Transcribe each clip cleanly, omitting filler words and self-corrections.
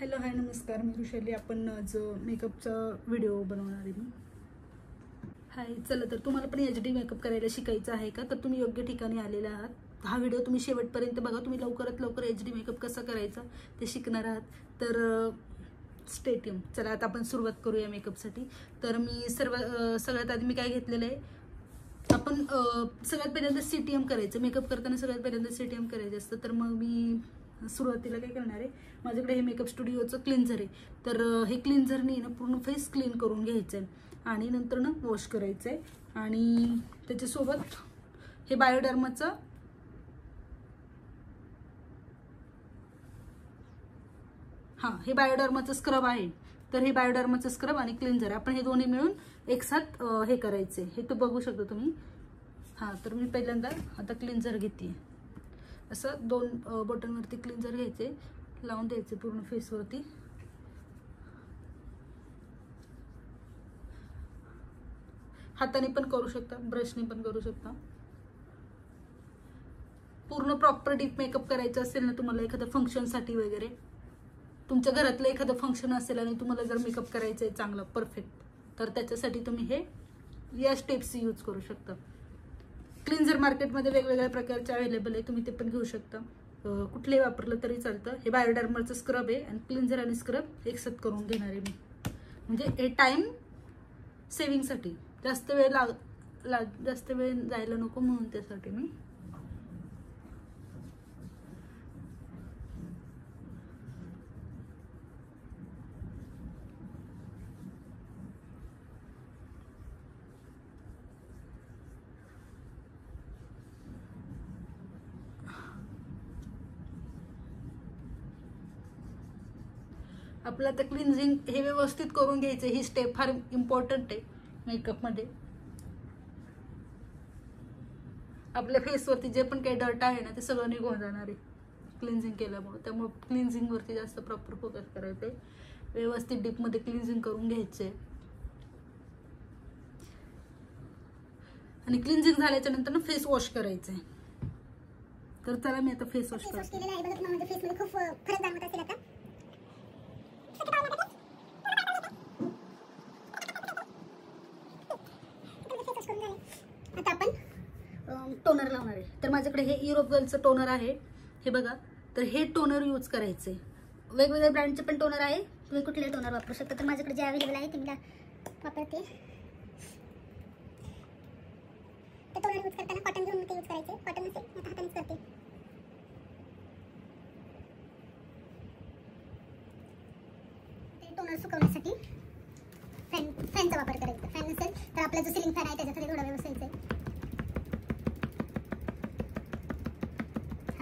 Hello hi नमस्कार, मी ऋषाली. आपण आज मेकअपचा व्हिडिओ बनवणार आहे मी. हाय, चला तर तुम्हाला पण HD मेकअप करायला शिकायचं आहे का? तर तुम्ही योग्य ठिकाणी आलेला आहात. हा व्हिडिओ तुम्ही शेवटपर्यंत बघा. तुम्ही लवकरात लवकर HD मेकअप कसा करायचा ते शिकणार आहात. तर स्टे ट्यून. चला आता आपण सुरुवात करूया मेकअपसाठी. तर मी सगळ्यात आधी मी काय घेतलेलं आहे, आपण सगळ्यात पहिल्यांदा CTM करायचं. मेकअप करताना सगळ्यात पहिल्यांदा CTM करायचं असतं. तर मग मी सुरुवातीला काय करणार आहे, माझ्याकडे हे मेकअप स्टुडिओचं क्लिन्झर आहे. तर हे क्लिन्झरने ना पूर्ण फेस क्लीन करून घ्यायचं आहे आणि नंतर ना वॉश करायचं आहे. आणि त्याच्यासोबत हे बायोडर्माचं हे बायोडर्माचं स्क्रब आहे. तर हे बायोडर्माचं स्क्रब आणि क्लिन्झर आपण हे दोन्ही मिळून एकसाथ हे करायचे. हे तर बघू शकता तुम्ही. तर मी पहिल्यांदा आता क्लिन्झर घेते. असं 2 बॉटलवरती क्लिन्झर घ्यायचे, लावून द्यायचे पूर्ण फेसवरती. हाताने पण करू शकता, ब्रशने पण करू शकता. पूर्ण प्रॉपर डीप मेकअप करायचं असेल ना तुम्हाला, एखाद्या फंक्शनसाठी वगैरे, तुमच्या घरातलं एखादं फंक्शन असेल आणि तुम्हाला जर मेकअप करायचं आहे चांगला परफेक्ट, तर त्याच्यासाठी तुम्ही या स्टेप्स यूज करू शकता. क्लिन्झर मार्केटमध्ये वेगवेगळ्या प्रकारचे अवेलेबल आहे, तुम्ही ते पण घेऊ शकता. कुठलेही वापरलं तरी चालतं. हे बायोडर्माचं स्क्रब आहे आणि क्लिन्झर आणि स्क्रब एकसाथ करून घेणार आहे मी. म्हणजे हे टाइम सेव्हिंगसाठी, जास्त वेळ जायला नको म्हणून त्यासाठी मी आपलं आता क्लिन्झिंग हे व्यवस्थित करून घ्यायचं. ही स्टेप फार इम्पॉर्टंट आहे मेकअपमध्ये. आपल्या फेसवरती जे पण काही डर्ट आहे ना ते सगळं निघून जाणार आहे क्लिन्झिंग केल्यामुळे. त्यामुळे क्लिन्झिंगवरती जास्त प्रॉपर फोकस करायचं आहे. व्यवस्थित डीपमध्ये क्लिन्झिंग करून घ्यायचे. आणि क्लिन्झिंग झाल्याच्या नंतर ना फेस वॉश करायचं आहे. तर चला मी आता फेस वॉश करते. आता आपण टोनर लावणार आहे. तर माझ्याकडे हे युरोपचं टोनर आहे, हे बघा. तर हे टोनर यूज करायचं आहे. वेगवेगळ्या ब्रँडचे पण टोनर आहे, तुम्ही कुठले टोनर वापरू शकता. तर माझ्याकडे जे अवेलेबल आहे ते मी वापरते. तर टोनर यूज करताना कॉटन घेऊन ते यूज करायचे. कॉटन नसेल आता हातानेच करते. ते टोनर सुकवण्यासाठी फॅनचा वापर करायचा. फॅन नसेल तर आपला जो सिलिंग फॅन आहे त्याच्याखाली थोडा वेळ बसायचं आहे.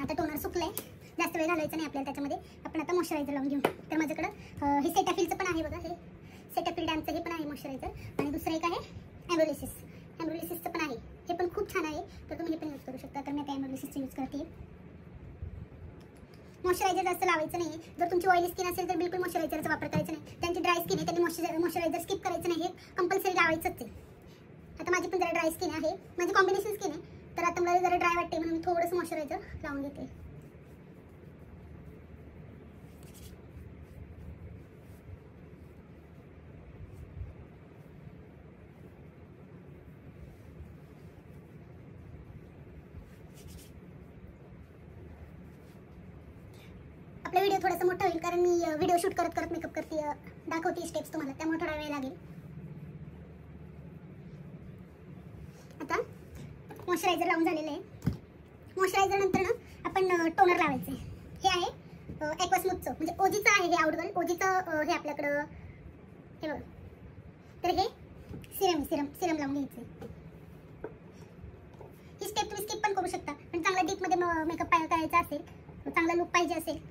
आता टोनर सुकलंय, जास्त वेळ घालायचा नाही आपल्याला त्याच्यामध्ये. आपण आता मॉइश्चरायझर लावून घेऊ. तर माझ्याकडं हे सेटाफिलचं पण आहे बघा. हे सेटाफिल डॅमचं हे पण आहे मॉइश्चरायझर. आणि दुसरं एक आहे ॲम्ब्रोलिसिसचं पण आहे. हे पण खूप छान आहे, तर तुम्ही हे पण यूज करू शकता. तर मी आता ॲम्ब्रोलिसिसचं यूज करते. मॉइश्चरायझर जास्त लावायचं नाही. जर तुमची ऑइली स्किन असेल तर बिलकुल मॉइश्चरायझरचा वापर करायचा नाही. त्यांची ड्राय स्किन आहे त्यांनी मॉइश्चरायझर स्किप करायचं नाही. हे कंपल्सरी लावायचंच आहे. आता माझी पण जरा ड्राय स्किन आहे, माझी कॉम्बिनेशन स्किन आहे. तर आता मला जरा ड्राय वाटते म्हणून मी थोडंसं मॉइश्चरायझर लावून घेते. आपला व्हिडिओ थोडासा मोठा होईल कारण मी व्हिडिओ शूट करत करत मेकअप करते, दाखवते स्टेप्स तुम्हाला, त्यामुळे थोडा वेळ लागेल. आता मॉइश्चरायझर लावून झालेलं आहे. मॉइश्चरायझर नंतर ना आपण टोनर लावायचं आहे. हे आहे ॲक्वास्मूथचं, म्हणजे ओजीचं आहे हे आउटगन. ओजीचं हे आपल्याकडं हे बघा. तर हे सिरम लावून घ्यायचं आहे. ही स्टेप तुम्ही स्किप पण करू शकता, पण चांगला डीपमध्ये मेकअप करायचा असेल, चांगला लुक पाहिजे असेल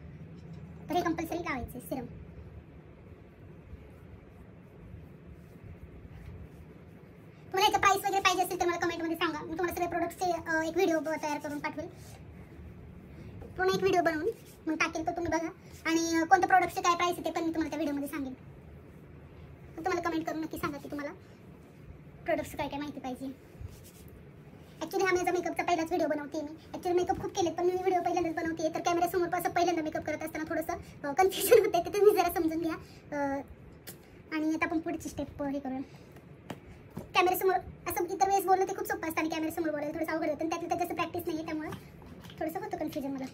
तर हे कंपल्सरी लावायचे सिरम. तुम्हाला याचा प्राइस वगैरे पाहिजे असेल तर मला कमेंटमध्ये सांगा. मी तुम्हाला सगळे प्रोडक्ट्सचे एक व्हिडिओ तयार करून पाठवेल. पूर्ण एक व्हिडिओ बनवून मग टाकेल, तो तुम्ही बघा. आणि कोणत्या प्रोडक्टचे काय प्राइस आहे ते पण मी तुम्हाला त्या व्हिडिओमध्ये सांगेन. तर तुम्हाला कमेंट करून नक्की सांगा की तुम्हाला प्रोडक्ट्स काय काय माहिती पाहिजे. ॲक्च्युली हा माझा मेकअपचा पहिलाच व्हिडिओ बनवते मी. ॲक्च्युली मेकअप खूप केलेत पण मी व्हिडिओ पहिल्यांदाच बनवते, तर कॅमेऱ्यासमोर असं पहिल्यांदा मेकअप करत असताना थोडंसं कन्फ्युजन होते, ते तुम्ही जरा समजून घ्या. आणि आता आपण पुढची स्टेप हे करूया. कॅमेऱ्यासमोर असं इतर वेळेस बोललं ते खूप सोपं असतं आणि कॅमेऱ्यासमोर बोलायला थोडंसं अवघड होतं, आणि त्याचं प्रॅक्टिस नाही आहे, त्यामुळे थोडंसं होतं कन्फ्युजन मला.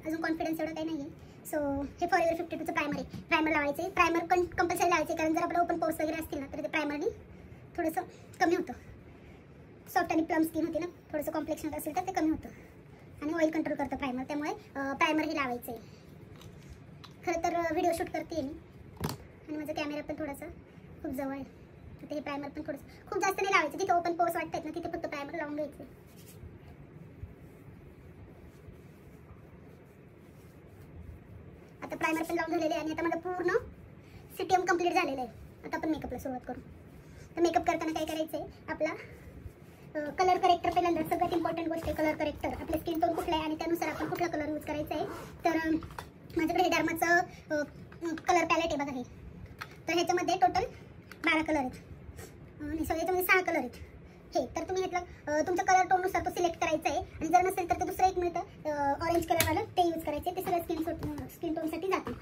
अजून कॉन्फिडन्स एवढं काही नाही आहे. सो हे फॉरएवर 52चं प्रायमर आहे. प्रायमर लावायचं आहे. प्रायमर कंपल्सरी लावायचे, कारण जर आपलं ओपन पोर्स वगैरे असतील ना तर ते प्रायमरनी थोडंसं कमी होतं. सॉफ्ट आणि प्लम स्किन होती ना, थोडंसं कॉम्प्लेक्शन होत असेल तर ते कमी होतं, आणि ऑइल कंट्रोल करतं प्रायमर, त्यामुळे प्रायमर हे लावायचं आहे. खरं तर व्हिडिओ शूट करते मी आणि माझा कॅमेरा पण थोडासा खूप जवळ आहे, तर हे प्रायमर पण थोडंसं खूप जास्त नाही लावायचं. जिथे ओपन पोर्स वाटतात ना तिथे फक्त प्रायमर लावून घ्यायचं. आता प्रायमर पण लावून झालेले आहे आणि आता माझं पूर्ण CTM कंप्लीट झालेलं आहे. आता आपण मेकअपला सुरुवात करू. तर मेकअप करताना काय करायचं आहे, आपला कलर करेक्टर पहिल्यांदा सगळ्यात इम्पॉर्टंट गोष्ट आहे. कलर करेक्टर, आपलं स्किन टोन कुठलं आहे आणि त्यानुसार आपण कुठला कलर यूज करायचा आहे. तर माझ्याकडे हे डर्माचं कलर पॅलेट आहे बघा हे. तर ह्याच्यामध्ये टोटल 12 कलर आहेत आणि सगळे याच्यामध्ये 6 कलर आहेत हे. तर तुम्ही ह्यातलं तुमच्या कलर टोननुसार तो सिलेक्ट करायचा आहे, आणि जर नसेल तर ते दुसरं एक मिळतं ऑरेंज कलरवालं, ते यूज करायचे. ते सगळ्या स्किन टोनसाठी जाते.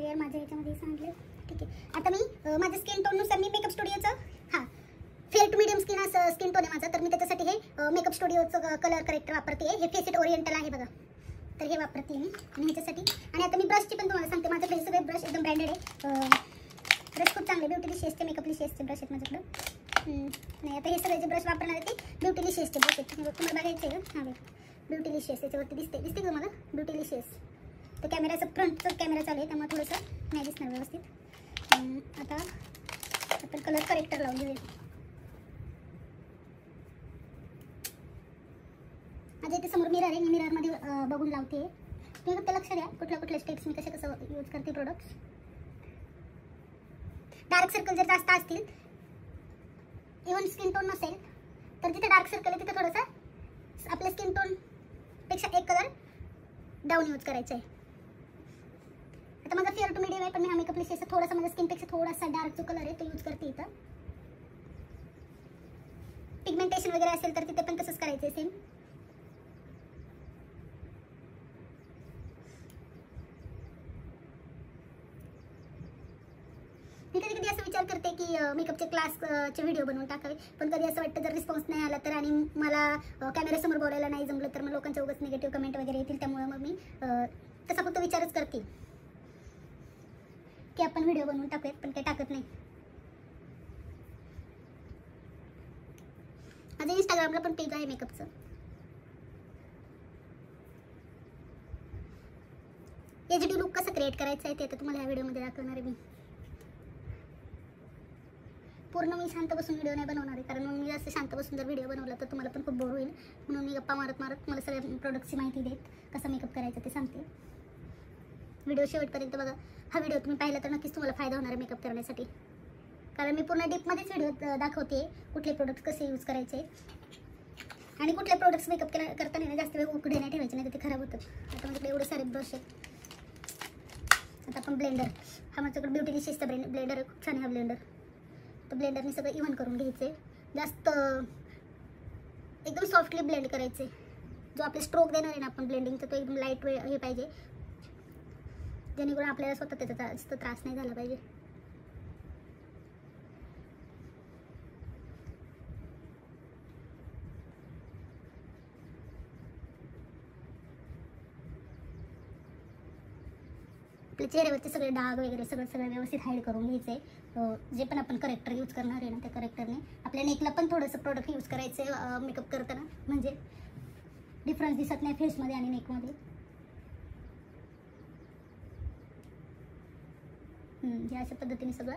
यार माझ्या ह्याच्यामध्ये सांगितलं ठीक आहे. आता मी माझ्या स्किन टोननुसार मी मेकअप स्टुडिओचं fair to medium skin tone आहे माझं, तर मी त्याच्यासाठी हे मेकअप स्टुडिओचं कलर करेक्टर वापरते. हे फेसिट ओरिएंटल आहे बघा, तर हे वापरते मी आणि ह्याच्यासाठी. आणि आता मी ब्रशची पण तुम्हाला सांगते. माझ्याकडे सगळे ब्रश एकदम ब्रँडेड आहे. ब्रश खूप चांगले ब्युटीलिशियसचे, मेकअपलिशियसचे ब्रश आहेत माझ्याकडं. नाही आता हे सगळे जे ब्रश वापरणार आहे ते ब्युटीलिशियसचे ब्रश आहेत. तुम्हाला बघायचे आहे हां ब्युटीलिशियस त्याच्यावरती दिसते का तुम्हाला ब्युटीलिशियस. तर कॅमेराचं फ्रंटचं कॅमेरा चालू आहे त्यामुळे थोडंसं नाही दिसणार व्यवस्थित. आता आपण कलर करेक्टर लावून घेऊया. माझ्या इथे समोर मिरर आहे, मी मिररमध्ये बघून लावते. तुम्ही फक्त लक्ष द्या कुठल्या स्टेप्स मी कसं यूज करते प्रोडक्ट्स. डार्क सर्कल जर जास्त असतील, इव्हन स्किन टोन नसेल तर तिथे डार्क सर्कल आहे तिथे थोडंसं आपल्या स्किन टोनपेक्षा एक कलर डाऊन यूज करायचा आहे. आता माझा फेअर टू मीडियम आहे, पण मी हा मेकअप लिस्ट थोडासा माझ्या स्किनपेक्षा थोडासा डार्क जो कलर आहे तो यूज करते. इथं पिगमेंटेशन वगैरे असेल तर तिथे पण तसंच करायचं आहे सेम. मी कधी कधी असं विचार करते की मेकअपचे क्लासचे व्हिडिओ बनवून टाकावे, पण कधी असं वाटतं जर रिस्पॉन्स नाही आला तर आणि मला कॅमेऱ्यासमोर बोलायला नाही जमलं तर मग लोकांच्या उगाच निगेटिव्ह कमेंट वगैरे येतील. त्यामुळे मग मी तसा फक्त विचारच करते की आपण व्हिडिओ बनवून टाकूयात, पण काही टाकत नाही. माझं इंस्टाग्रामला पण पेज आहे मेकअपचं. HD लुक कसं क्रिएट करायचं आहे ते आता तुम्हाला या व्हिडिओमध्ये दाखवणार आहे मी. पूर्ण मी शांत बसून व्हिडिओ नाही बनवणार आहे, कारण मग मी जास्त शांत बसून जर व्हिडिओ बनवला तर तुम्हाला पण खूप बोर होईल. म्हणून मी गप्पा मारत मला सगळ्या प्रोडक्टची माहिती देत कसं मेकअप करायचं ते सांगते. व्हिडिओ शेवटपर्यंत बघा. हा व्हिडिओ तुम्ही पाहिला तर नक्कीच तुम्हाला फायदा होणार आहे मेकअप करण्यासाठी, कारण मी पूर्ण डीपमध्येच व्हिडिओ दाखवते कुठले प्रोडक्ट कसे यूज करायचे आणि कुठले प्रोडक्ट्स मेकअप करताना जास्त वेळ उकडे नाही ठेवायचे, नाही तर ते खराब होतात. आता माझ्याकडे एवढे सारे ब्रश आहेत. आता आपण ब्लेंडर, हा माझ्याकडे ब्युटीलिशियसचा ब्लेंडर आहे, खूप छान आहे हा ब्लेंडर. तर ब्लेंडरने सगळं इव्हन करून घ्यायचे, जास्त एकदम सॉफ्टली ब्लेंड करायचे. जो आपले स्ट्रोक देणार आहे ना आपण ब्लेंडिंगचा तो एकदम लाईट वेळ हे पाहिजे, जेणेकरून आपल्याला स्वतः त्याचा जास्त त्रास नाही झाला पाहिजे. आपल्या चेहऱ्यावरचे सगळे डाग वगैरे सगळं व्यवस्थित हाईड करून घ्यायचे. जे पण आपण करेक्टर यूज करणार आहे ना त्या करेक्टरने आपल्या नेकला पण थोडंसं प्रोडक्ट यूज करायचे मेकअप करताना, म्हणजे डिफरन्स दिसत नाही फेसमध्ये आणि नेकमध्ये. हे अशा पद्धतीने सगळं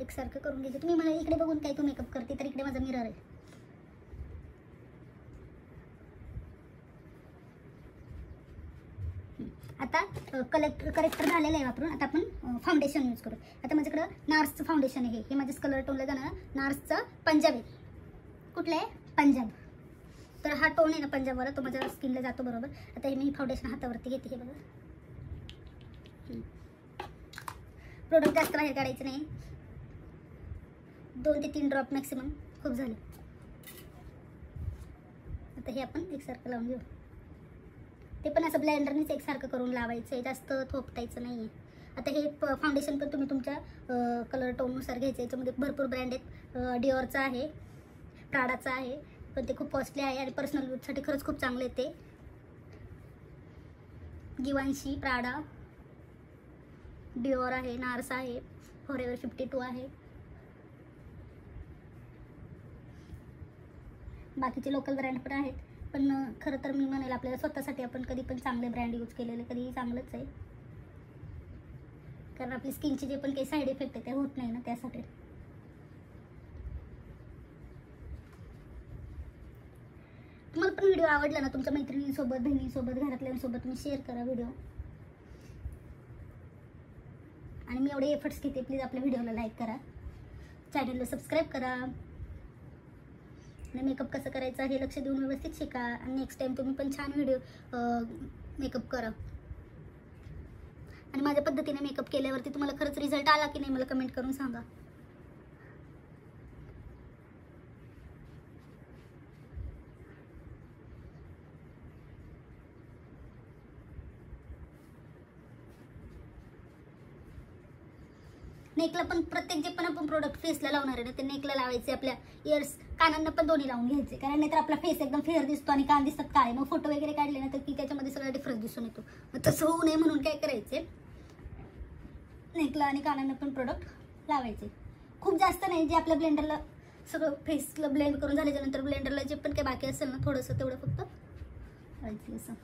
एकसारखं करून घ्यायचं. तुम्ही मला इकडे बघून काय तू मेकअप करते, तर इकडे माझा मिरर आहे. आता करेक्टर झालेलं आहे वापरून. आता आपण फाउंडेशन यूज करू. आता माझ्याकडं नार्सचं फाउंडेशन आहे. हे माझ्या कलर टोनला जाणार नार्सचं पंजाब आहे. कुठलं आहे? पंजाब. तर हा टोन आहे ना पंजाबवाला, तो माझ्या स्किनला जातो बरोबर. आता हे मी फाउंडेशन हातावरती घेते. हे बघा, प्रोडक्ट जास्त बाहेर काढायचं नाही. 2 ते 3 ड्रॉप मॅक्सिमम खूप झाले. आता हे आपण एकसारखं लावून घेऊ. ते पण असं ब्लेंडरनेच एकसारखं करून लावायचं आहे, जास्त थोपटायचं नाही आहे. आता हे फाउंडेशन पण तुम्ही तुमच्या कलर टोननुसार घ्यायचं. याच्यामध्ये भरपूर ब्रँड आहेत. डिओरचा आहे, प्राडाचा आहे, पण ते खूप कॉस्टली आहे आणि पर्सनल यूजसाठी खरंच खूप चांगले आहे ते. गिवांशी, प्राडा, डिओर आहे, नार्स आहे, फॉरएवर 52 आहे. बाकीचे लोकल ब्रँड पण आहेत, पण खरं तर मी म्हणेल आपल्याला स्वतःसाठी आपण कधी पण चांगले ब्रँड यूज केलेले कधीही चांगलंच आहे. कारण आपली स्किनचे जे पण काही साईड इफेक्ट आहे ते होत नाही ना, त्यासाठी. तुम्हाला पण व्हिडिओ आवडला ना, तुमच्या मैत्रिणींसोबत, बहिणींसोबत, घरातल्यांसोबत तुम्ही शेअर करा व्हिडिओ. आणि मी एवढे एफर्ट्स घेते, प्लीज आपल्या व्हिडिओला लाईक करा, चॅनलला सबस्क्राईब करा आणि मेकअप कसं करायचं हे लक्ष देऊन व्यवस्थित शिका. आणि नेक्स्ट टाइम तुम्ही पण छान व्हिडिओ मेकअप करा. आणि माझ्या पद्धतीने मेकअप केल्यावरती तुम्हाला खरंच रिझल्ट आला की नाही मला कमेंट करून सांगा. नेकला पण प्रत्येक जे पण आपण प्रोडक्ट फेसला लावणार आहे ना, ते नेकला लावायचे. आपल्या इयर्स, कानांना पण दोन्ही लावून घ्यायचे, कारण नाहीतर आपला फेस एकदम फेअर दिसतो आणि कान दिसतात काळे. मग फोटो वगैरे काढले ना तर की त्याच्यामध्ये सगळा डिफरन्स दिसून येतो. मग तसं होऊ नये म्हणून काय करायचे, नेकला आणि कानांना पण प्रोडक्ट लावायचे. खूप जास्त नाही, जे आपल्या ब्लेंडरला सगळं फेसला ब्लेंड करून झाल्याच्या नंतर ब्लेंडरला जे पण काही बाकी असेल ना थोडंसं तेवढं फक्त लावायचं. असं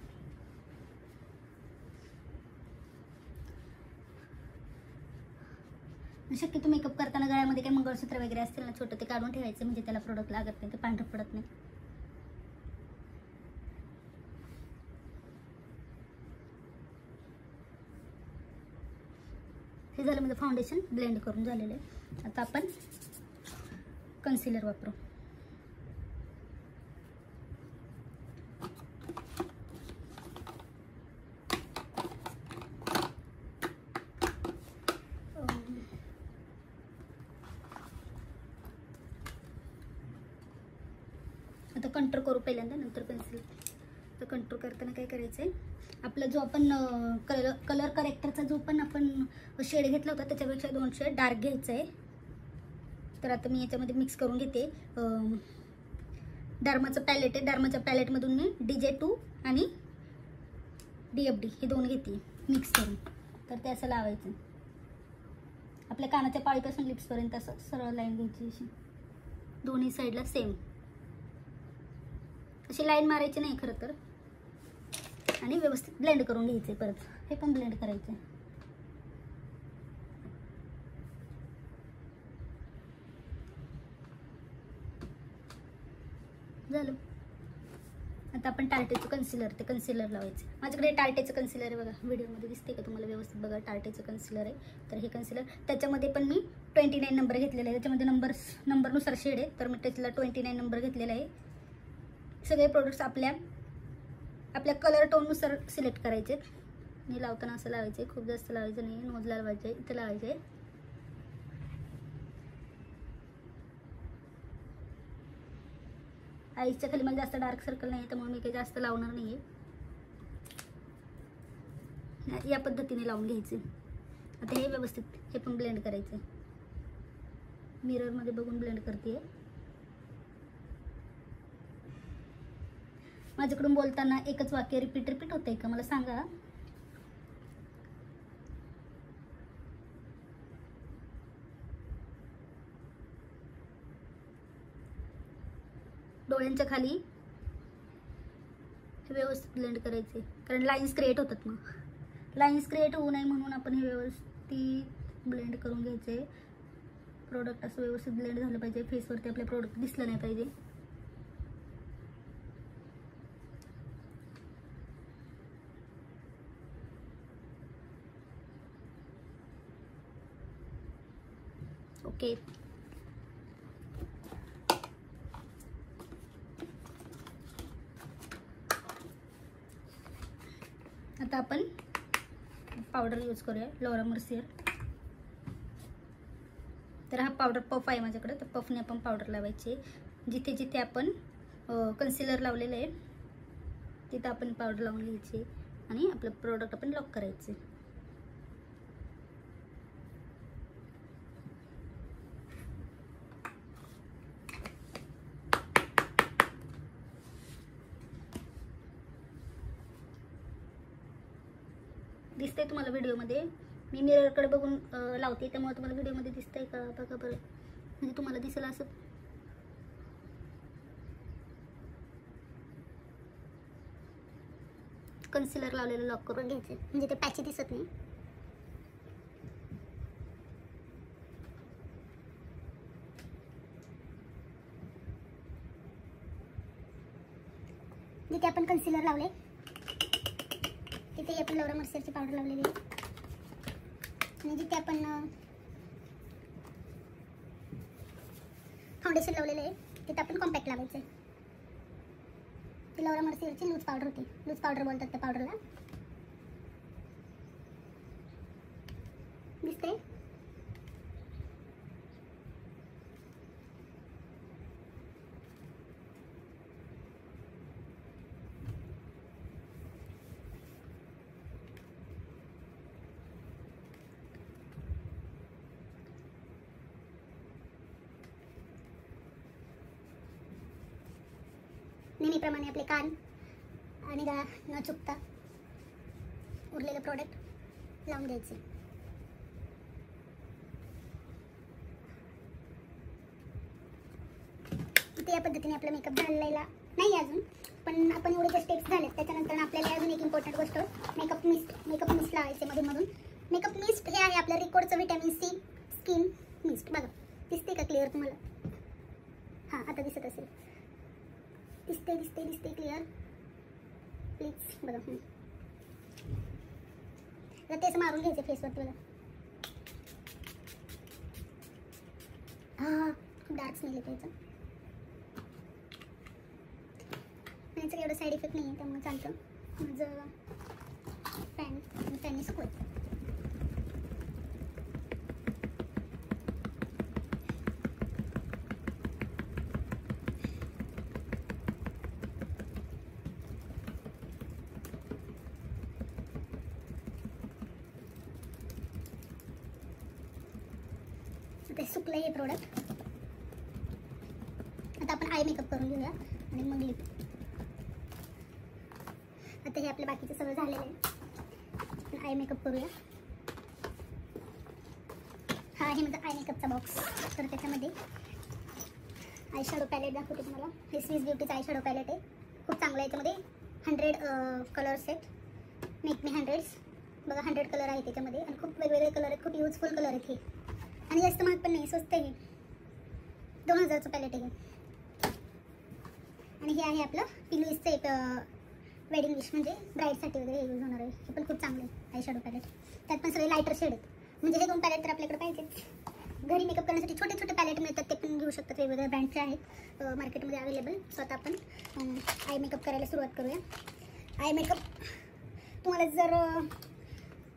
शक्यतो मेकअप करताना गळ्यामध्ये काही मंगळसूत्र वगैरे असतील ना छोटं, ते काढून ठेवायचं, म्हणजे त्याला प्रोडक्ट लागत नाही, ते पांढरं पडत नाही. हे झालं म्हणजे फाउंडेशन ब्लेंड करून झालेलं आहे. आता आपण कन्सिलर वापरू. आता कंट्रोल करू पहिल्यांदा, नंतर पेन्सिल. तर कंट्रोल करताना काय करायचं आहे, आपला जो आपण कलर करेक्टरचा जो पण आपण शेड घेतला होता त्याच्यापेक्षा 2 शेड डार्क घ्यायचं आहे. तर आता मी याच्यामध्ये मिक्स करून घेते. डर्माचं पॅलेट आहे, डर्माच्या पॅलेटमधून मी DJ2 आणि DFD हे 2 घेते मिक्स करून. तर ते असं लावायचं आपल्या कानाच्या पाळीपासून लिप्सपर्यंत, असं सरळ लाईन घ्यायची अशी दोन्ही साईडला सेम. अशी लाईन मारायची नाही खरं तर, आणि व्यवस्थित ब्लेंड करून घ्यायचे. परत हे पण ब्लेंड करायचे. झालं. आता आपण टार्टेचं कन्सिलर, ते कन्सिलर लावायचं. माझ्याकडे टार्टेचं कन्सिलर आहे बघा, व्हिडिओमध्ये दिसते का तुम्हाला व्यवस्थित बघा, टार्टेचं कन्सिलर आहे. तर हे कन्सिलर, त्याच्यामध्ये पण मी 29 नंबर घेतलेला आहे. त्याच्यामध्ये नंबरनुसार शेड आहे, तर मी त्याच्याला 29 नंबर घेतलेला आहे. सगळे प्रोडक्ट्स आपल्या कलर टोननुसार सिलेक्ट करायचे. मी लावताना असं लावायचे, खूप जास्त लावायचं नाही, नोजला लावायचे, इथे लावायचे. आईच्या खाली मला जास्त डार्क सर्कल नाही, त्यामुळे मी काही जास्त लावणार नाही आहे. या पद्धतीने लावून घ्यायचे. आता हे व्यवस्थित हे पण ब्लेंड करायचे. मिररमध्ये बघून ब्लेंड करते. माझ्याकडून बोलताना एकच वाक्य रिपीट होतंय का मला सांगा. डोळ्यांच्या खाली व्यवस्थित ब्लेंड करायचे, कारण लाईन्स क्रिएट होतात. मग लाईन्स क्रिएट होऊ नये म्हणून आपण हे व्यवस्थित ब्लेंड करून घ्यायचे. प्रोडक्ट असं व्यवस्थित ब्लेंड झालं पाहिजे, फेसवरती आपल्या प्रोडक्ट दिसलं नाही पाहिजे. ओके. आता आपण पावडर यूज करूया, लॉरा मर्सियर. तर हा पावडर पफ आहे माझ्याकडे, तर पफने आपण पावडर लावायची. जिथे जिथे आपण कन्सिलर लावलेलं आहे तिथं आपण पावडर लावून घ्यायची आणि आपलं प्रोडक्ट आपण लॉक करायचे. दिसतंय तुम्हाला व्हिडिओमध्ये, मी मिररकडे बघून लावते त्यामुळे तुम्हाला व्हिडिओमध्ये दिसतंय का बघा बरं, म्हणजे तुम्हाला दिसेल असं. कन्सिलर लावलेलं लॉक करून घ्यायचे म्हणजे ते पॅची दिसत नाही. जिथे आपण कन्सिलर लावले तिथे आपण लवरा मर्सरची पावडर लावलेली आहे आणि जिथे आपण फाउंडेशन लावलेलं आहे तिथे आपण कॉम्पॅक्ट लावायचं आहे. ती लवरा मर्सरची लूज पावडर होती, लूज पावडर बोलतात त्या पावडरला. दिसते नेहमीप्रमाणे आपले कान आणि गळा न चुकता उरलेलं प्रोडक्ट लावून घ्यायचे. इथे या पद्धतीने आपला मेकअप झालेला नाही अजून, पण आपण एवढे जे स्टेप्स झालेत त्याच्यानंतर आपल्याला अजून एक इम्पॉर्टंट गोष्ट मेकअप मिस्ट लावायचे मधून. मेकअप मिस्ट हे आहे आपलं रिकॉर्डचं व्हिटॅमिन सी स्किन मिस्ट. बघा दिसते का क्लिअर तुम्हाला? हां आता दिसत असेल. दिसते क्लिअर प्लीज बघा. तर तेच मारून घ्यायचे फेसवरती बघा. हां खूप डार्क स्मेल येतो याचा. याचं एवढं साईड इफेक्ट नाही आहे त्यामुळे चालतं. माझं फॅनने सुकवत. आता सुकलं हे प्रोडक्ट. आता आपण आय मेकअप करून घेऊया आणि मग लिप. आता हे आपल्या बाकीचं सगळं झालेलं आहे. आपण आय मेकअप करूया. हा आहे माझा आय मेकअपचा बॉक्स. तर त्याच्यामध्ये आय शॅडो पॅलेट दाखवते तुम्हाला. हे स्विस ब्युटीचा आय शॅडो पॅलेट आहे. खूप चांगलं आहे. याच्यामध्ये 100 कलर्स आहेत. मेक मी 100s बघा 100 कलर आहेत त्याच्यामध्ये आणि खूप वेगवेगळे कलर आहेत. खूप युजफुल कलर आहेत हे आणि जास्त महाग पण नाही, स्वस्त आहे. 2000चं पॅलेट आहे. आणि हे आहे आपलं पिलुईसचं एक वेडिंग विश म्हणजे ब्राईडसाठी वगैरे हे यूज होणार आहे. हे पण खूप चांगलं आहे आय शॅडो पॅलेट. त्यात पण सगळे लायटर शेड आहेत. म्हणजे हे 2 पॅलेट तर आपल्याकडे पाहिजेच. घरी मेकअप करण्यासाठी छोटे छोटे पॅलेट मिळतात, ते पण घेऊ शकतात. वेगवेगळ्या ब्रँडचे आहेत मार्केटमध्ये अवेलेबल. सो आता आपण आय मेकअप करायला सुरुवात करूया. आय मेकअप तुम्हाला जर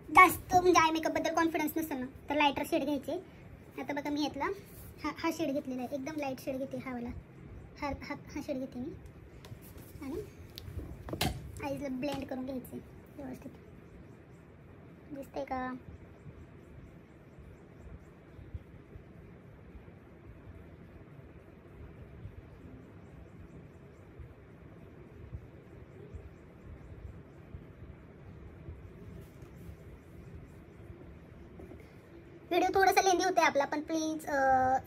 जास्त म्हणजे आय मेकअपबद्दल कॉन्फिडन्स नसेल ना तर लायटर शेड घ्यायचे. आता बघा मी घेतला हा शेड घेतलेला आहे. एकदम लाईट शेड घेते हा वाला. हा शेड घेते मी आणि आईजला ब्लेंड करून घ्यायचे व्यवस्थित. दिसतंय का? व्हिडिओ थोडासा लेंदी होते आपला, पण प्लीज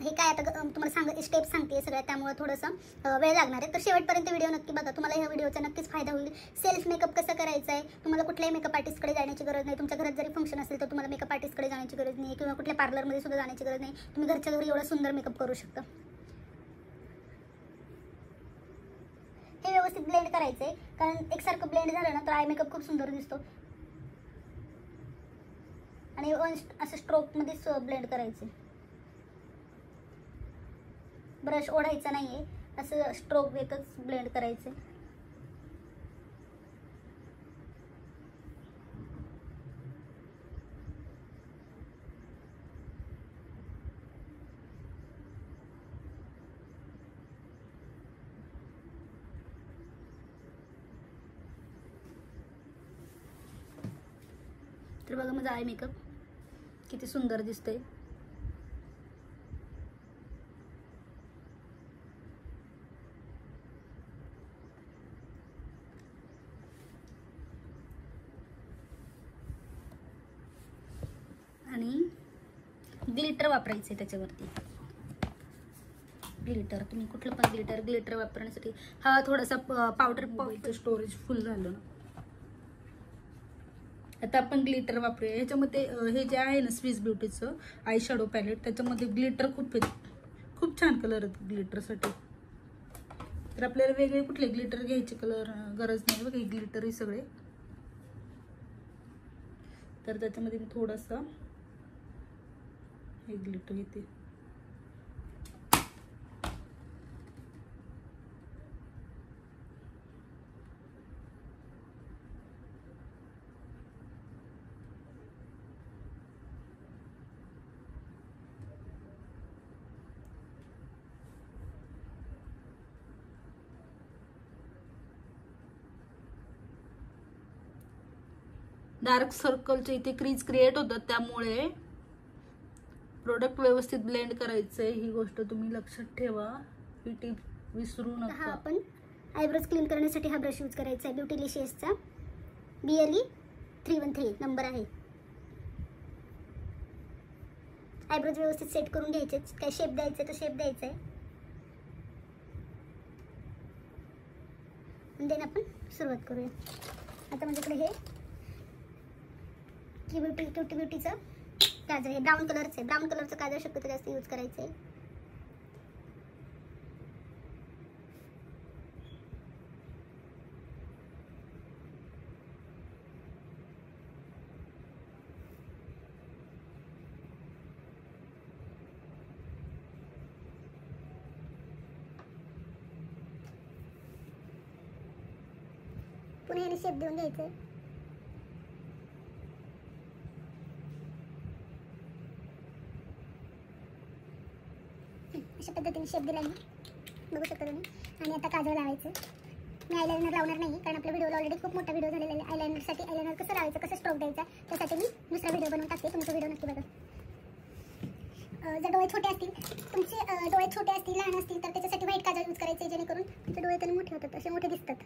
हे काय आता तुम्हाला स्टेप्स सांगते सगळ्या, त्यामुळे थोडंसं वेळ लागणार आहे. तर शेवटपर्यंत व्हिडिओ नक्की बघा. तुम्हाला ह्या व्हिडिओचा नक्कीच फायदा होईल. सेल्फ मेकअप कसं करायचं आहे, तुम्हाला कुठल्याही मेकअप आर्टिस्टकडे जाण्याची गरज नाही. तुमच्या घरात जरी फंक्शन असेल तर तुम्हाला मेकअप आर्टिस्टकडे जाण्याची गरज नाही किंवा कुठल्या पार्लरमध्ये सुद्धा जाण्याची गरज नाही. तुम्ही घरच्या घरी एवढा सुंदर मेकअप करू शकता. हे व्यवस्थित ब्लेंड करायचं आहे, कारण एकसारखं ब्लेंड झालं ना तर आय मेकअप खूप सुंदर दिसतो. आणि असं स्ट्रोकमध्येच ब्लेंड करायचे. ब्रश ओढायचा नाही आहे, असं स्ट्रोक घेतच ब्लेंड करायचे. तर बघा माझा आय मेकअप किती सुंदर दिसतंय. आणि ग्लिटर वापरायचं आहे त्याच्यावरती. ग्लिटर तुम्ही कुठलं पण ग्लिटर वापरण्यासाठी हा थोडासा पावडर पॉईंटचं स्टोरेज फुल झालं ना. आता आपण ग्लिटर वापरूया. ह्याच्यामध्ये हे जे आहे ना स्विस ब्युटीचं आय शॅडो पॅलेट, त्याच्यामध्ये ग्लिटर खूप छान कलर आहेत ग्लिटरसाठी. तर आपल्याला वेगळे कुठले ग्लिटर घ्यायचे कलर गरज नाही बघा, हे ग्लिटर हे सगळे. तर त्याच्यामध्ये मी थोडासा हे ग्लिटर घेते. डार्क सर्कलचे इथे क्रीज क्रिएट होतात, त्यामुळे प्रोडक्ट व्यवस्थित ब्लेंड करायचंय. ही गोष्ट तुम्ही लक्षात ठेवा, ही टिप विसरू नका. हा आपण आयब्रोज क्लीन करण्यासाठी हा ब्रश यूज करायचा आहे. ब्युटीलिशियसचा BLE 313 नंबर आहे. आयब्रोज व्यवस्थित सेट करून घ्यायचे. काय शेप द्यायचा तर शेप द्यायचा आहे. देन आपण सुरुवात करूया. आता माझ्याकडे हे क्युटी ब्युटीचं काजळ आहे, ब्राऊन कलरचं आहे. ब्राऊन कलरचं काजळ शक्यतो जास्त यूज करायचं आहे. पुन्हा याने शेप देऊन घ्यायचं आहे. अशा पद्धतीने शेप दिला मी, बघू शकता तुम्ही. आणि आता काजळ लावायचं. मी आयलायनर लावणार नाही, कारण आपल्या व्हिडिओला ऑलरेडी खूप मोठा व्हिडिओ झालेला आहे. आयलायनरसाठी आयलायनर कसं लावायचं, कसं स्ट्रोक द्यायचा, त्यासाठी मी दुसरा व्हिडिओ बनवून टाकते. तुम्ही तो व्हिडिओ नक्की बघा. जर डोळे छोटे असतील, तुमचे डोळे छोटे असतील, लहान असतील, तर त्याच्यासाठी व्हाईट काजळ यूज करायचे, जेणेकरून तुमचे डोळे तरी मोठे होतात, असे मोठे दिसतात.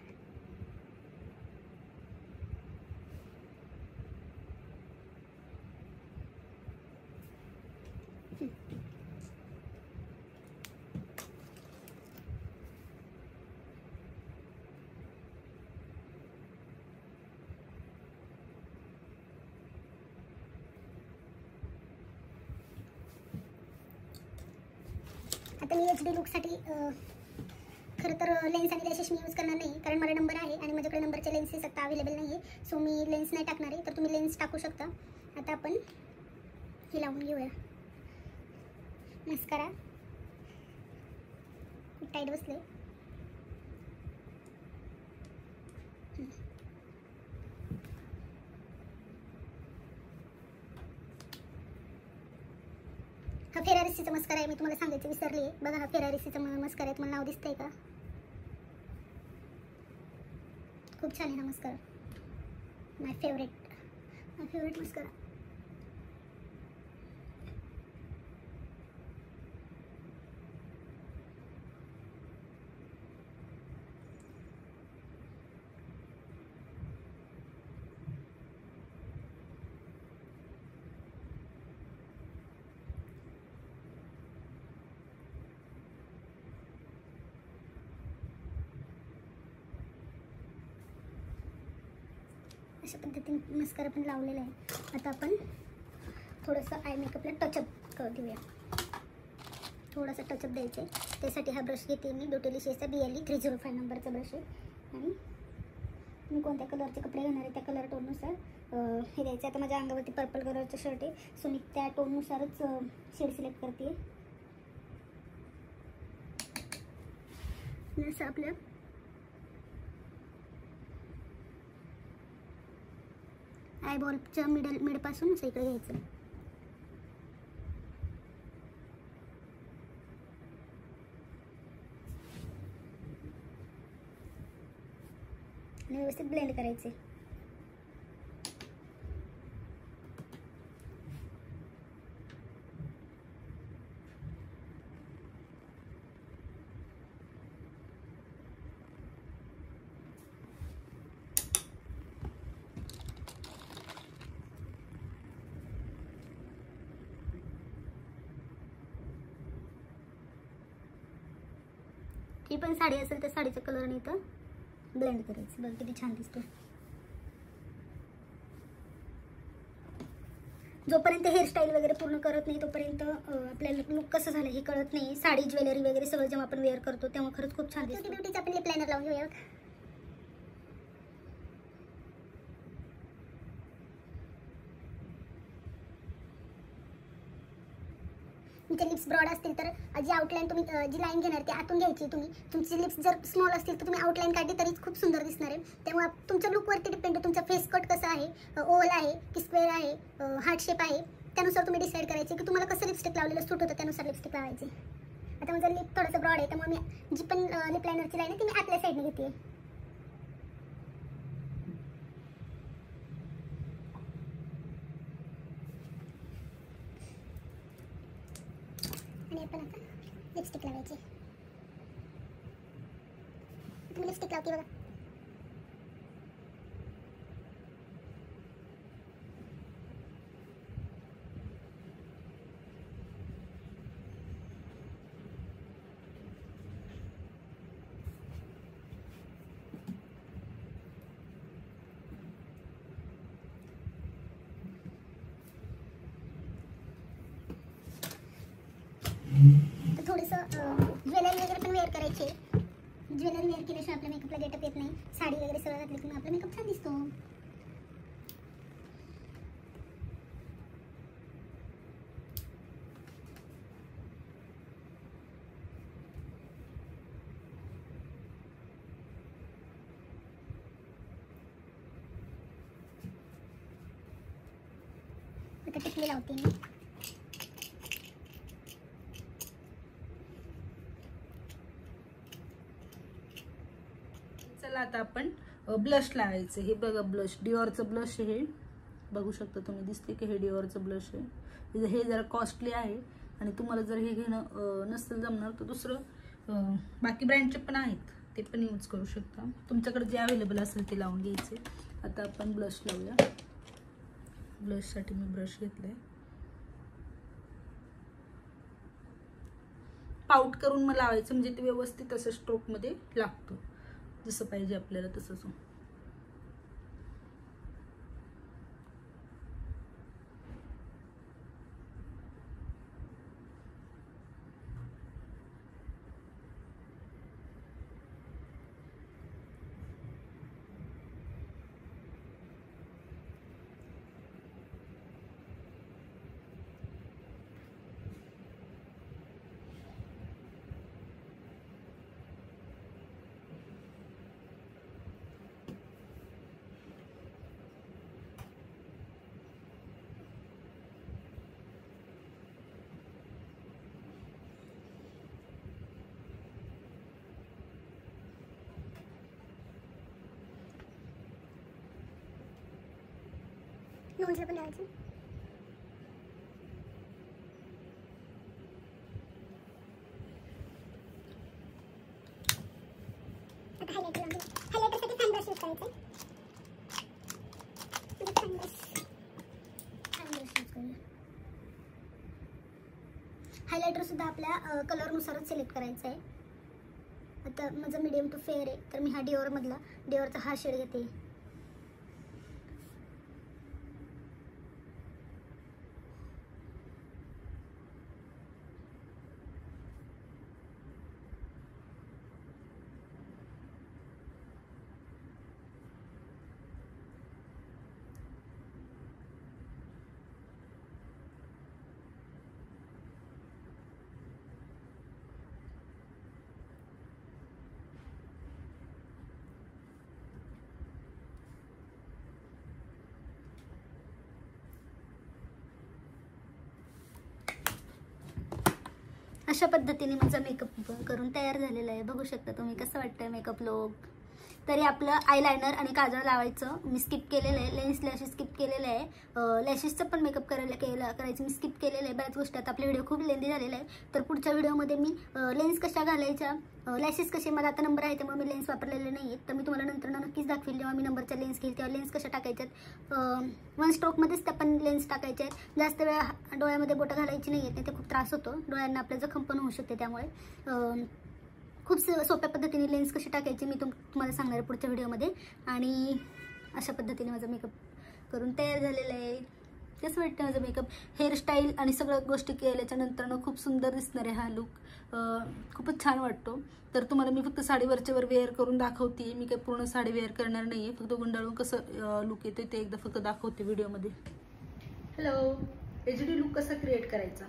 आता मी HD लुकसाठी खरं तर लेन्स आणि लॅशेस मी यूज करणार नाही, कारण माझा नंबर आहे आणि माझ्याकडे नंबरचे लेन्सेस आता अवेलेबल नाही आहे. सो मी लेन्स नाही टाकणार आहे, तर तुम्ही लेन्स टाकू शकता. आता आपण हे लावून घेऊया. मस्कारा खूप टाईट बसले. हा फेरारिसीचा मस्कारा आहे, मी तुम्हाला सांगायचं विसरली आहे. बघा हा फेरारिसीचा मस्कारा आहे, तुम्हाला नाव दिसतंय का? खूप छान आहे हा मस्कारा, माय फेवरेट मस्कारा. अशा पद्धतीने मस्कारा पण लावलेला आहे. आता आपण थोडंसं आय मेकअपला टचअप देऊया. थोडासा टचअप द्यायचं आहे, त्यासाठी हा ब्रश घेते मी. ब्युटीलिशियसचा BLE 305 नंबरचा ब्रश आहे. आणि मी कोणत्या कलरचे कपडे घेणार आहे त्या कलर टोननुसार हे द्यायचं. आता माझ्या अंगावरती पर्पल कलरचं शर्ट आहे, सो मी त्या टोननुसारच शेड सिलेक्ट करते. असं आपल्या आयबॉलच्या मिडपासून असं इकडे घ्यायचं. आणि व्यवस्थित ब्लेंड करायचे. पण साडी असेल त्या साडीच्या कलरने इथं ब्लेंड करायचं. बघ किती छान दिसतो. जोपर्यंत हेअरस्टाईल वगैरे पूर्ण करत नाही तोपर्यंत आपल्याला लुक कसं झालं हे कळत नाही. साडी ज्वेलरी वगैरे सगळं जेव्हा आपण वेअर करतो तेव्हा खरंच खूप छान दिसतं. ब्युटीचं आपण लिप लायनर लावून घेऊया. तुमचे लिप्स ब्रॉड असतील तर जी आउटलाईन तुम्ही जी लाईन घेणार ती आतून घ्यायची. तुमची लिप्स जर स्मॉल असतील तर तुम्ही आउटलाईन काढली तरीच खूप सुंदर दिसणार आहे. तेव्हा तुमच्या लुकवरती डिपेंड आहे. तुमचा फेस कट कसा आहे, ओव्हल आहे की स्क्वेअर आहे, हार्ट शेप आहे, त्यानुसार तुम्ही डिसाईड करायचे की तुम्हाला कसं लिपस्टिक लावलेलं सूट होतं त्यानुसार लिपस्टिक लावायची. आता माझं लिप थोडंसं ब्रॉड आहे त्यामुळे मी जी पण लिप लायनरची लाईन आहे ती मी आतल्या साईडने घेते. आणि आपण आता लिपस्टिक लावायची. तुम्ही लिपस्टिक लावते बघा. तर थोडंसं ज्वेलरी वगैरे पण वेअर करायचे. ज्वेलरी वेअर केल्याशिवाय आपल्या मेकअपला गेटअप येत नाही. साडी वगैरे सगळं घातलं की आपला मेकअप छान दिसतो. आता टिकली लावते मी. चला आता आपण ब्लश लावायचं. हे बघा ब्लश, डिओरचं ब्लश हे बघू शकता तुम्ही. दिसते की हे डिओरचं ब्लश आहे. हे जरा कॉस्टली आहे आणि तुम्हाला जर हे घेणं नसेल जमणार तर दुसरं बाकी ब्रँडचे पण आहेत ते पण यूज करू शकता. तुमच्याकडे जे अवेलेबल असेल ते लावून घ्यायचे. आता आपण ब्लश लावूया. ब्लशसाठी मी ब्रश घेतलाय. पाऊट करून मला लावायचं म्हणजे ते व्यवस्थित असं स्ट्रोकमध्ये लागतं जसं पाहिजे आपल्याला तसंच. नोजला पण लावायचं. आता हायलाइटर लावून घ्या. हायलाइटरसाठी फॅन ब्रश यूज करायचं. फॅन ब्रश यूज करूया. हायलाइटर सुद्धा आपल्या कलरनुसारच सिलेक्ट करायचं आहे. आता माझं मीडियम टू फेअर आहे तर मी हा डिओरमधला डिओरचा हा शेड घेते. अशा पद्धतीने माझा मेकअप करून तयार झालेला आहे. बघू शकता तुम्ही कसं वाटतंय मेकअप लुक. तरी आपलं आयलायनर आणि काजळ लावायचं मी स्किप केलेलं आहे. लेन्स लॅशेस स्किप केलेलं आहे. लॅशेसचं पण मेकअप करायचं मी स्किप केलेलं आहे. बऱ्याच गोष्टी आता आपला व्हिडिओ खूप लेंदी झालेला आहे. तर पुढच्या व्हिडिओमध्ये मी लेन्स कशा घालायच्या, लॅशेस कसे, माझा आता नंबर आहे त्यामुळे मी लेन्स वापरलेले नाही आहेत. तर मी तुम्हाला नंतर नक्कीच दाखवेल जेव्हा मी नंबरच्या लेन्स घेईल तेव्हा लेन्स कशा टाकायच्यात. वन स्ट्रोकमध्येच त्या पण लेन्स टाकायच्या आहेत. जास्त वेळ डोळ्यामध्ये बोटं घालायची नाही आहेत, नाही ते खूप त्रास होतो. डोळ्यांना आपल्या जखम पण होऊ शकते. त्यामुळे खूप सोप्या पद्धतीने लेन्स कशी टाकायची मी तुम्हाला सांगणार आहे पुढच्या व्हिडिओमध्ये. आणि अशा पद्धतीने माझा मेकअप करून तयार झालेला आहे. कसं वाटतं माझं मेकअप, हेअरस्टाईल आणि सगळ्या गोष्टी केल्याच्या नंतर खूप सुंदर दिसणार आहे हा लुक. खूपच छान वाटतो. तर तुम्हाला मी फक्त साडीवरच्या वर वेअर करून दाखवते. मी काही पूर्ण साडी वेअर करणार नाही आहे, फक्त गुंडाळून कसं लुक येते ते एकदा फक्त दाखवते व्हिडिओमध्ये. हॅलो, HD लुक कसा क्रिएट करायचा.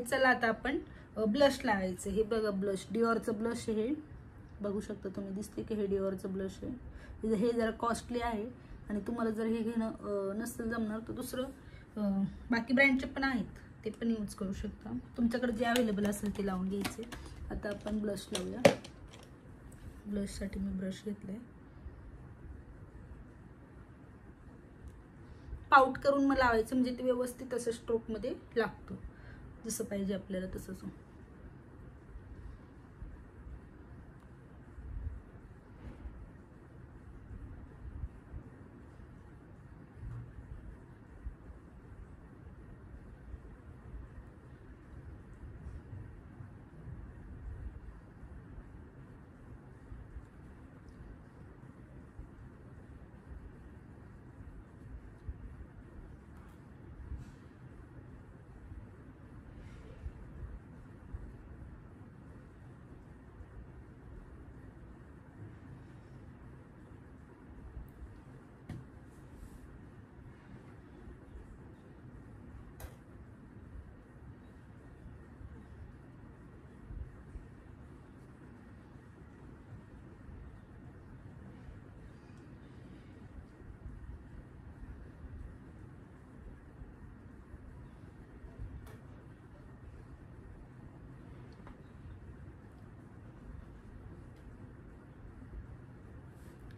चला आता आपण ब्लश लावायचं. हे बघा ब्लश, डिओरचं ब्लश हे बघू शकता तुम्ही, दिसते की हे डिओरचं ब्लश आहे. हे जरा कॉस्टली आहे आणि तुम्हाला जर हे घेणं नसेल जमणार तर दुसरं बाकी ब्रँडचे पण आहेत, ते पण यूज करू शकता. तुमच्याकडे जे अवेलेबल असेल ते लावून घ्यायचे. आता आपण ब्लश लावूया. ब्लशसाठी मी ब्रश घेतलाय. पाऊट करून मला लावायचं म्हणजे ते व्यवस्थित असं स्ट्रोकमध्ये लागतं, जसं पाहिजे आपल्याला तसंच.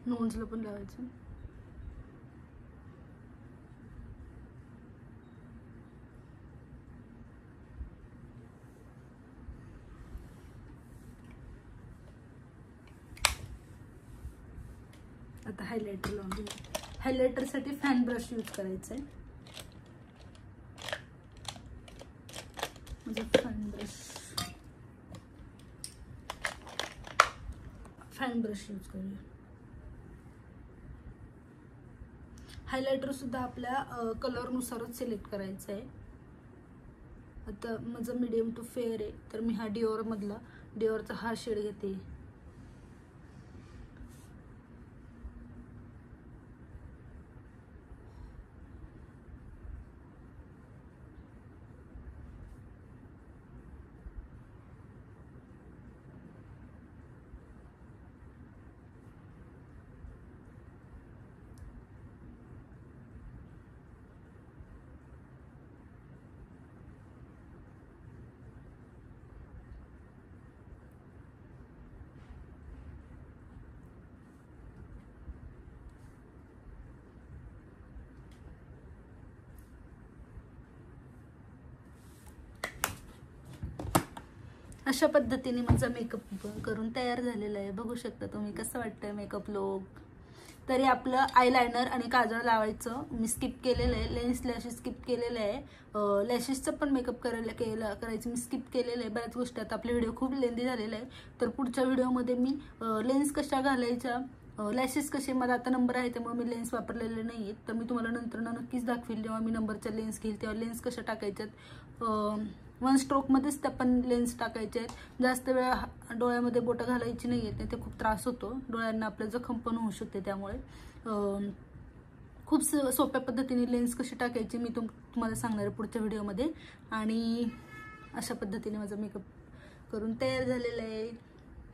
नोजला पण लावायचं. आता हायलायटर लावून घेऊ. हायलायटरसाठी फॅन ब्रश यूज करायचा आहे. म्हणजे फॅन ब्रश यूज करूया. हायलायटर सुद्धा आपल्या कलरनुसारच सिलेक्ट करायचं आहे. आता माझं मीडियम टू फेअर आहे, तर मी हा डिओरचा हा शेड घेते. अशा पद्धतीने माझा मेकअप करून तयार झालेला आहे. बघू शकता तुम्ही कसं वाटतंय मेकअप लुक. तरी आपलं आयलायनर आणि काजळ लावायचं मी स्किप केलेलं आहे. लेन्स लॅशेस स्किप केलेलं आहे. लॅशेसचं पण मेकअप करायचं मी स्किप केलेलं आहे. बऱ्याच गोष्टी. आता आपला व्हिडिओ खूप लेंदी झालेला आहे, तर पुढच्या व्हिडिओमध्ये मी लेन्स कशा घालायच्या, लॅशेस कसे, मला आता नंबर आहे त्यामुळे मी लेन्स वापरलेले नाही आहेत, तर मी तुम्हाला नंतर नक्कीच दाखवेल. जेव्हा मी नंबरच्या लेन्स घेईल तेव्हा लेन्स कशा टाकायच्यात. 1 स्ट्रोकमध्येच त्या पण लेन्स टाकायचे आहेत. जास्त वेळा डोळ्यामध्ये बोटं घालायची नाही आहेत, ते खूप त्रास होतो. डोळ्यांना आपल्या जखम पण होऊ शकते. त्यामुळे खूप सोप्या पद्धतीने लेन्स कशी टाकायची मी तुम्हाला सांगणार आहे पुढच्या व्हिडिओमध्ये. आणि अशा पद्धतीने माझा मेकअप करून तयार झालेला आहे.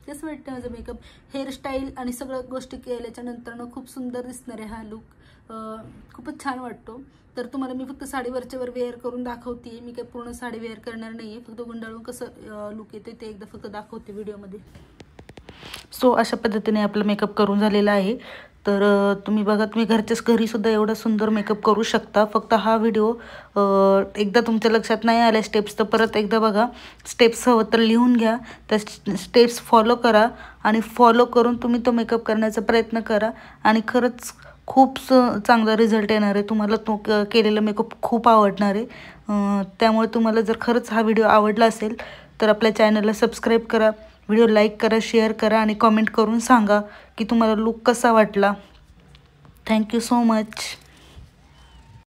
कसं वाटतं माझं मेकअप, हेअरस्टाईल आणि सगळ्या गोष्टी केल्याच्या नंतर खूप सुंदर दिसणार आहे हा लुक. खूपच छान वाटतो. तर तुम्हाला मी फक्त साडीवरच्या वर वेअर करून दाखवते. मी काही पूर्ण साडी वेअर करणार नाही आहे, फक्त गुंडाळून कसं लुक येते ते एकदा फक्त दाखवते व्हिडिओमध्ये. सो अशा पद्धतीने आपला मेकअप करून झालेला आहे. तर तुम्ही बघा, तुम्ही घरीसुद्धा एवढा सुंदर मेकअप करू शकता. फक्त हा व्हिडिओ एकदा तुमच्या लक्षात नाही आल्या स्टेप्स तर परत एकदा बघा. स्टेप्स हवं तर लिहून घ्या, त्या स्टेप्स फॉलो करा आणि फॉलो करून तुम्ही तो मेकअप करण्याचा प्रयत्न करा. आणि खरंच खूप चांगला रिझल्ट येणार आहे. तुम्हाला तो केलेला मेकअप खूप आवडणार आहे. त्यामुळे तुम्हाला जर खरंच हा व्हिडिओ आवडला असेल तर आपल्या चॅनलला सबस्क्राईब करा, व्हिडिओ लाईक करा, शेअर करा आणि कॉमेंट करून सांगा की तुम्हाला लुक कसा वाटला. Thank you so much.